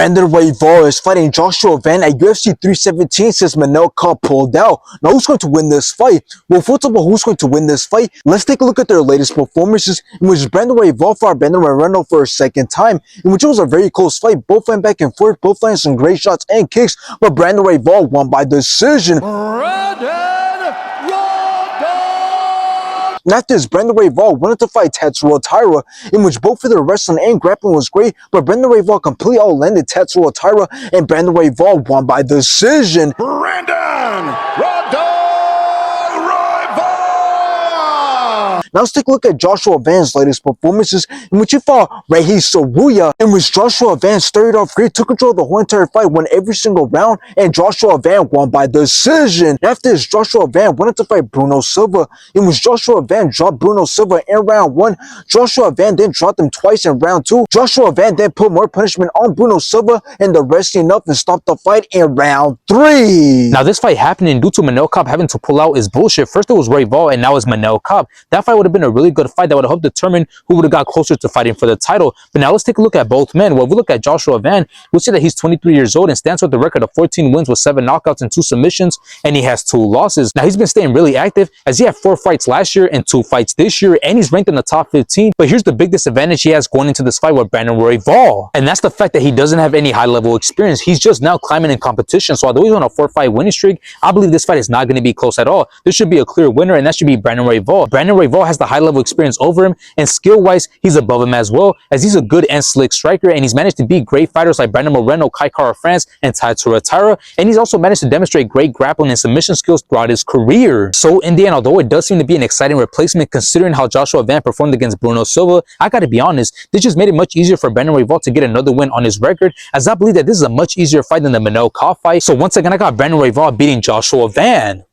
Brandon Royval is fighting Joshua Van at UFC 317 since Manel Kape pulled out. Now, who's going to win this fight? Well, first of all, who's going to win this fight? Let's take a look at their latest performances, in which Brandon Royval fought Brandon Moreno for a second time, in which it was a very close fight. Both went back and forth, both landed some great shots and kicks, but Brandon Royval won by decision. And after this, Brandon Royval wanted to fight Tatsuro Taira, in which both of their wrestling and grappling was great, but Brandon Royval completely outlanded Tatsuro Taira, and Brandon Royval won by decision. Now let's take a look at Joshua Van's latest performances, in which he fought Rehi Saruya, in which Joshua Van started off great, took control of the whole entire fight, won every single round, and Joshua Van won by decision. After this, Joshua Van wanted to fight Bruno Silva, in which Joshua Van dropped Bruno Silva in round 1. Joshua Van then dropped him twice in round 2. Joshua Van then put more punishment on Bruno Silva, and the wrestling up and stopped the fight in round 3. Now this fight happening due to Manel Kape having to pull out is bullshit. First it was Royval and now it's Manel Kape. That fight would have been a really good fight that would have helped determine who would have got closer to fighting for the title. But now let's take a look at both men. Well, if we look at Joshua Van, we'll see that he's 23 years old and stands with a record of 14 wins with 7 knockouts and 2 submissions, and he has 2 losses. Now he's been staying really active as he had 4 fights last year and 2 fights this year, and he's ranked in the top 15. But here's the big disadvantage he has going into this fight with Brandon Royval, and that's the fact that he doesn't have any high-level experience. He's just now climbing in competition. So although he's on a 4-fight winning streak, I believe this fight is not going to be close at all. There should be a clear winner, and that should be Brandon Royval. Brandon Royval has the high-level experience over him, and skill-wise, he's above him as well, as he's a good and slick striker, and he's managed to beat great fighters like Brandon Moreno, Kai Kara France, and Tatsuro Taira, and he's also managed to demonstrate great grappling and submission skills throughout his career. So in the end, although it does seem to be an exciting replacement considering how Joshua Van performed against Bruno Silva, I gotta be honest, this just made it much easier for Brandon Royval to get another win on his record, as I believe that this is a much easier fight than the Manel Kape fight. So once again, I got Brandon Royval beating Joshua Van.